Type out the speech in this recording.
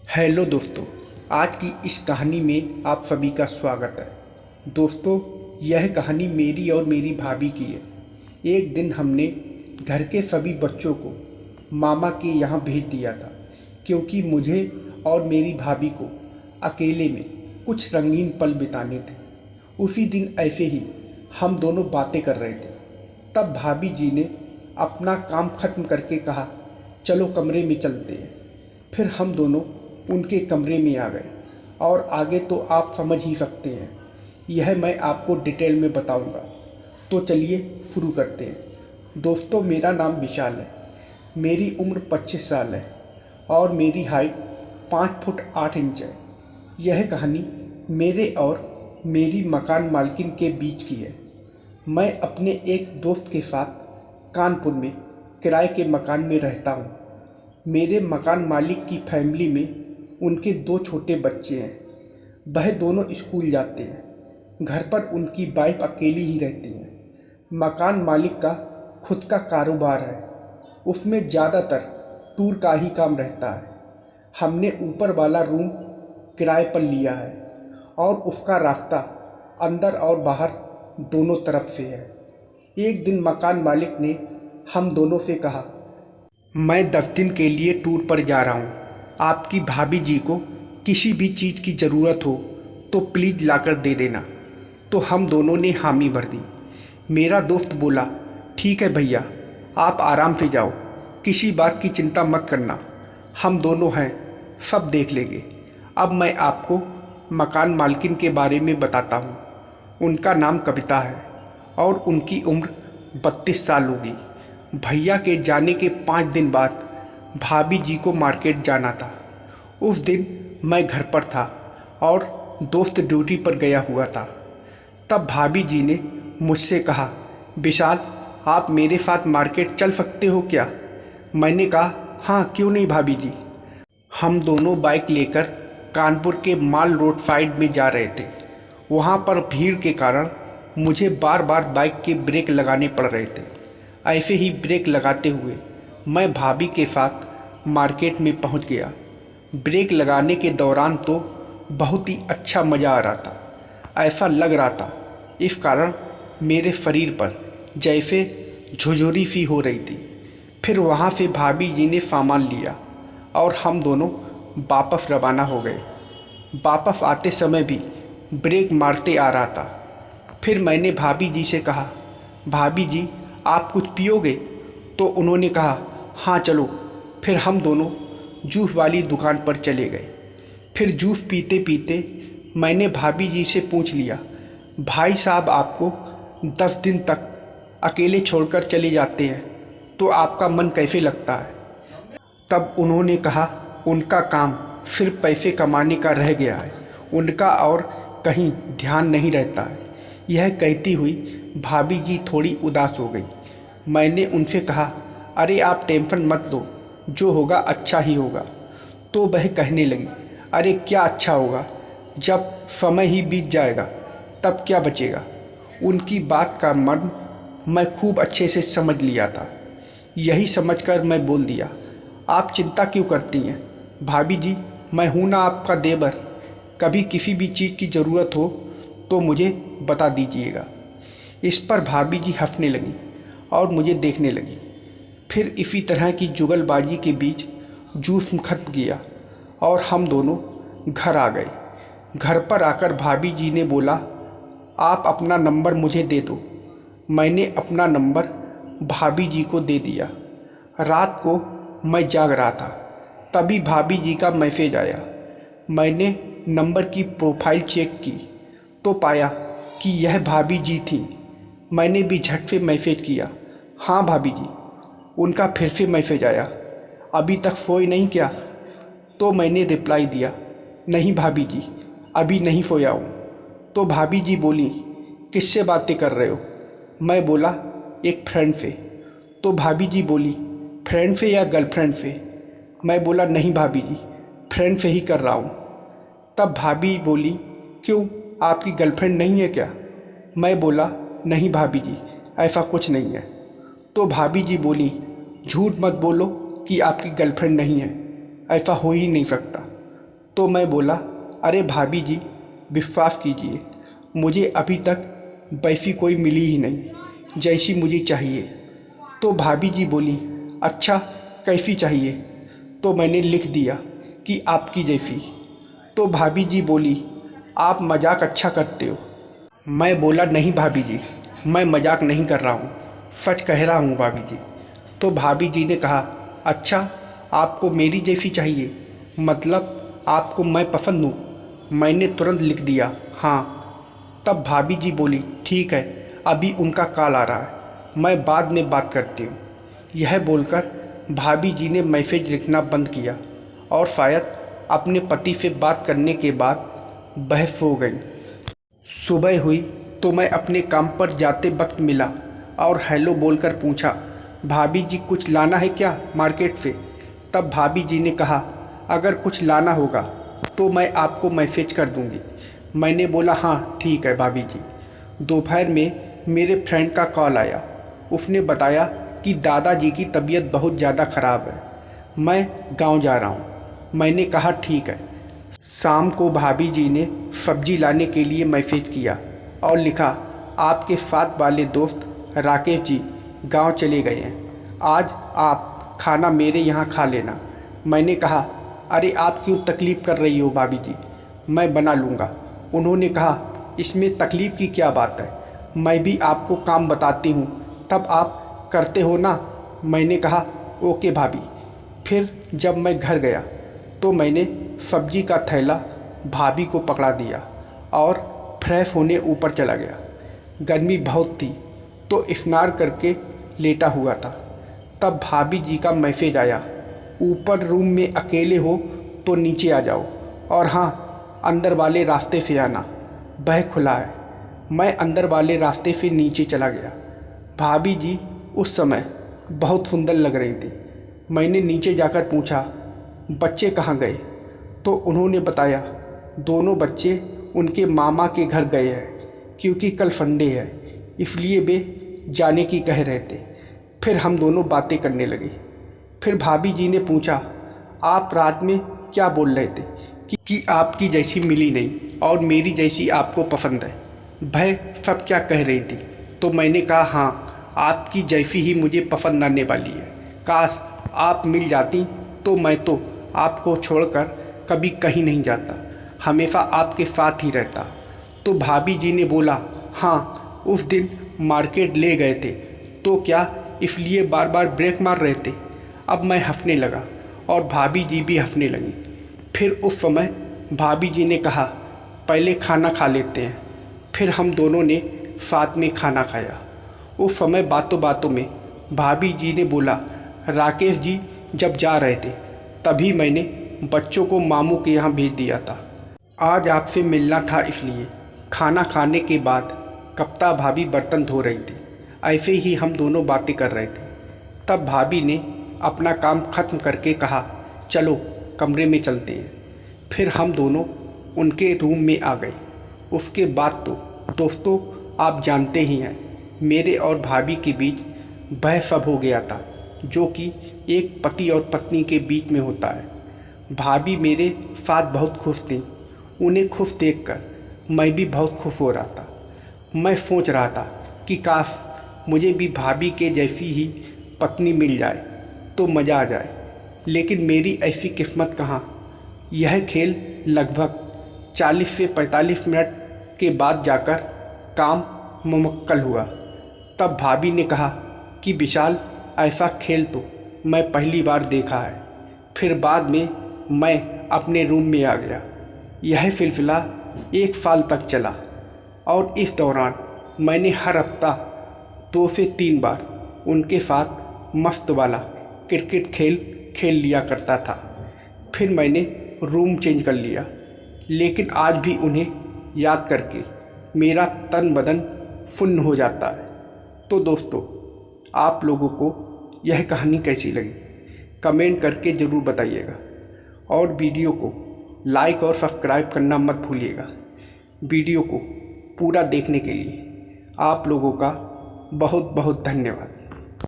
Hello दोस्तों, आज की इस कहानी में आप सभी का स्वागत है। दोस्तों, यह कहानी मेरी और मेरी भाभी की है। एक दिन हमने घर के सभी बच्चों को मामा के यहाँ भेज दिया था, क्योंकि मुझे और मेरी भाभी को अकेले में कुछ रंगीन पल बिताने थे। उसी दिन ऐसे ही हम दोनों बातें कर रहे थे, तब भाभी जी ने अपना काम ख़त्म करके कहा, चलो कमरे में चलते हैं। फिर हम दोनों उनके कमरे में आ गए और आगे तो आप समझ ही सकते हैं, यह मैं आपको डिटेल में बताऊंगा। तो चलिए शुरू करते हैं। दोस्तों, मेरा नाम विशाल है, मेरी उम्र 25 साल है और मेरी हाइट 5 फुट 8 इंच है। यह कहानी मेरे और मेरी मकान मालकिन के बीच की है। मैं अपने एक दोस्त के साथ कानपुर में किराए के मकान में रहता हूँ। मेरे मकान मालिक की फैमिली में उनके 2 छोटे बच्चे हैं। वह दोनों स्कूल जाते हैं। घर पर उनकी वाइफ अकेली ही रहती हैं। मकान मालिक का खुद का कारोबार है, उसमें ज़्यादातर टूर का ही काम रहता है। हमने ऊपर वाला रूम किराए पर लिया है और उसका रास्ता अंदर और बाहर दोनों तरफ से है। एक दिन मकान मालिक ने हम दोनों से कहा, मैं 10 दिन के लिए टूर पर जा रहा हूँ। आपकी भाभी जी को किसी भी चीज़ की ज़रूरत हो तो प्लीज़ लाकर दे देना। तो हम दोनों ने हामी भर दी। मेरा दोस्त बोला, ठीक है भैया, आप आराम से जाओ, किसी बात की चिंता मत करना, हम दोनों हैं, सब देख लेंगे। अब मैं आपको मकान मालकिन के बारे में बताता हूँ। उनका नाम कविता है और उनकी उम्र 32 साल होगी। भैया के जाने के 5 दिन बाद भाभी जी को मार्केट जाना था। उस दिन मैं घर पर था और दोस्त ड्यूटी पर गया हुआ था। तब भाभी जी ने मुझसे कहा, विशाल, आप मेरे साथ मार्केट चल सकते हो क्या? मैंने कहा, हाँ क्यों नहीं भाभी जी। हम दोनों बाइक लेकर कानपुर के माल रोड साइड में जा रहे थे। वहाँ पर भीड़ के कारण मुझे बार बार बाइक के ब्रेक लगाने पड़ रहे थे। ऐसे ही ब्रेक लगाते हुए मैं भाभी के साथ मार्केट में पहुंच गया। ब्रेक लगाने के दौरान तो बहुत ही अच्छा मज़ा आ रहा था। ऐसा लग रहा था इस कारण मेरे शरीर पर जैसे झुरझुरी सी हो रही थी। फिर वहां से भाभी जी ने सामान लिया और हम दोनों वापस रवाना हो गए। वापस आते समय भी ब्रेक मारते आ रहा था। फिर मैंने भाभी जी से कहा, भाभी जी आप कुछ पियोगे? तो उन्होंने कहा, हाँ चलो। फिर हम दोनों जूस वाली दुकान पर चले गए। फिर जूस पीते पीते मैंने भाभी जी से पूछ लिया, भाई साहब आपको 10 दिन तक अकेले छोड़कर चले जाते हैं तो आपका मन कैसे लगता है? तब उन्होंने कहा, उनका काम सिर्फ पैसे कमाने का रह गया है, उनका और कहीं ध्यान नहीं रहता है। यह कहती हुई भाभी जी थोड़ी उदास हो गई। मैंने उनसे कहा, अरे आप टेंशन मत लो, जो होगा अच्छा ही होगा। तो वह कहने लगी, अरे क्या अच्छा होगा, जब समय ही बीत जाएगा तब क्या बचेगा। उनकी बात का मर्म मैं खूब अच्छे से समझ लिया था। यही समझकर मैं बोल दिया, आप चिंता क्यों करती हैं भाभी जी, मैं हूँ ना आपका देवर। कभी किसी भी चीज़ की ज़रूरत हो तो मुझे बता दीजिएगा। इस पर भाभी जी हंसने लगी और मुझे देखने लगी। फिर इसी तरह की जुगलबाजी के बीच जूस खत्म किया और हम दोनों घर आ गए। घर पर आकर भाभी जी ने बोला, आप अपना नंबर मुझे दे दो। मैंने अपना नंबर भाभी जी को दे दिया। रात को मैं जाग रहा था, तभी भाभी जी का मैसेज आया। मैंने नंबर की प्रोफाइल चेक की तो पाया कि यह भाभी जी थी। मैंने भी झट से मैसेज किया, हाँ भाभी जी। उनका फिर से मैसेज आया, अभी तक सोए नहीं क्या? तो मैंने रिप्लाई दिया, नहीं भाभी जी, अभी नहीं सोया हूँ। तो भाभी जी बोली, किससे बातें कर रहे हो? मैं बोला, एक फ्रेंड से। तो भाभी जी बोली, फ्रेंड से या गर्लफ्रेंड से? मैं बोला, नहीं भाभी जी, फ्रेंड से ही कर रहा हूँ। तब भाभी बोली, क्यों, आपकी गर्लफ्रेंड नहीं है क्या? मैं बोला, नहीं भाभी जी, ऐसा कुछ नहीं है। तो भाभी जी बोली, झूठ मत बोलो कि आपकी गर्लफ्रेंड नहीं है, ऐसा हो ही नहीं सकता। तो मैं बोला, अरे भाभी जी विश्वास कीजिए, मुझे अभी तक वैसी कोई मिली ही नहीं जैसी मुझे चाहिए। तो भाभी जी बोली, अच्छा कैसी चाहिए? तो मैंने लिख दिया कि आपकी जैसी। तो भाभी जी बोली, आप मजाक अच्छा करते हो। मैं बोला, नहीं भाभी जी, मैं मजाक नहीं कर रहा हूँ, सच कह रहा हूँ भाभी जी। तो भाभी जी ने कहा, अच्छा आपको मेरी जैसी चाहिए, मतलब आपको मैं पसंद हूँ? मैंने तुरंत लिख दिया हाँ। तब भाभी जी बोली, ठीक है, अभी उनका कॉल आ रहा है, मैं बाद में बात करती हूँ। यह बोलकर भाभी जी ने मैसेज लिखना बंद किया और शायद अपने पति से बात करने के बाद वह सो गई। सुबह हुई तो मैं अपने काम पर जाते वक्त मिला और हेलो बोलकर पूछा, भाभी जी कुछ लाना है क्या मार्केट से? तब भाभी जी ने कहा, अगर कुछ लाना होगा तो मैं आपको मैसेज कर दूंगी। मैंने बोला, हाँ ठीक है भाभी जी। दोपहर में मेरे फ्रेंड का कॉल आया। उसने बताया कि दादाजी की तबीयत बहुत ज़्यादा ख़राब है, मैं गांव जा रहा हूँ। मैंने कहा ठीक है। शाम को भाभी जी ने सब्जी लाने के लिए मैसेज किया और लिखा, आपके साथ वाले दोस्त राकेश जी गांव चले गए हैं, आज आप खाना मेरे यहाँ खा लेना। मैंने कहा, अरे आप क्यों तकलीफ़ कर रही हो भाभी जी, मैं बना लूँगा। उन्होंने कहा, इसमें तकलीफ़ की क्या बात है, मैं भी आपको काम बताती हूँ तब आप करते हो ना। मैंने कहा, ओके भाभी। फिर जब मैं घर गया तो मैंने सब्जी का थैला भाभी को पकड़ा दिया और फ्रेश होने ऊपर चला गया। गर्मी बहुत थी तो स्नान करके लेटा हुआ था। तब भाभी जी का मैसेज आया, ऊपर रूम में अकेले हो तो नीचे आ जाओ, और हाँ अंदर वाले रास्ते से आना, वह खुला है। मैं अंदर वाले रास्ते से नीचे चला गया। भाभी जी उस समय बहुत सुंदर लग रही थी। मैंने नीचे जाकर पूछा, बच्चे कहाँ गए? तो उन्होंने बताया, दोनों बच्चे उनके मामा के घर गए हैं, क्योंकि कल संडे है इसलिए वे जाने की कह रहे थे। फिर हम दोनों बातें करने लगे। फिर भाभी जी ने पूछा, आप रात में क्या बोल रहे थे कि आपकी जैसी मिली नहीं और मेरी जैसी आपको पसंद है, वह सब क्या कह रही थी? तो मैंने कहा, हाँ आपकी जैसी ही मुझे पसंद आने वाली है, काश आप मिल जाती तो मैं तो आपको छोड़कर कभी कहीं नहीं जाता, हमेशा आपके साथ ही रहता। तो भाभी जी ने बोला, हाँ उस दिन मार्केट ले गए थे तो क्या इसलिए बार बार ब्रेक मार रहे थे? अब मैं हंसने लगा और भाभी जी भी हंसने लगी। फिर उस समय भाभी जी ने कहा, पहले खाना खा लेते हैं। फिर हम दोनों ने साथ में खाना खाया। उस समय बातों बातों में भाभी जी ने बोला, राकेश जी जब जा रहे थे तभी मैंने बच्चों को मामू के यहाँ भेज दिया था, आज आपसे मिलना था इसलिए। खाना खाने के बाद कप्ता भाभी बर्तन धो रही थी। ऐसे ही हम दोनों बातें कर रहे थे। तब भाभी ने अपना काम ख़त्म करके कहा, चलो कमरे में चलते हैं। फिर हम दोनों उनके रूम में आ गए। उसके बाद तो दोस्तों आप जानते ही हैं, मेरे और भाभी के बीच वह सब हो गया था जो कि एक पति और पत्नी के बीच में होता है। भाभी मेरे साथ बहुत खुश थी। उन्हें खुश देखकर मैं भी बहुत खुश हो रहा था। मैं सोच रहा था कि काश मुझे भी भाभी के जैसी ही पत्नी मिल जाए तो मज़ा आ जाए, लेकिन मेरी ऐसी किस्मत कहाँ। यह खेल लगभग 40 से 45 मिनट के बाद जाकर काम मुमक्कल हुआ। तब भाभी ने कहा कि विशाल, ऐसा खेल तो मैं पहली बार देखा है। फिर बाद में मैं अपने रूम में आ गया। यह सिलसिला 1 साल तक चला और इस दौरान मैंने हर हफ्ता 2 से 3 बार उनके साथ मस्त वाला क्रिकेट खेल लिया करता था। फिर मैंने रूम चेंज कर लिया, लेकिन आज भी उन्हें याद करके मेरा तन बदन सुन्न हो जाता है। तो दोस्तों, आप लोगों को यह कहानी कैसी लगी कमेंट करके ज़रूर बताइएगा, और वीडियो को लाइक और सब्सक्राइब करना मत भूलिएगा। वीडियो को पूरा देखने के लिए आप लोगों का बहुत बहुत धन्यवाद।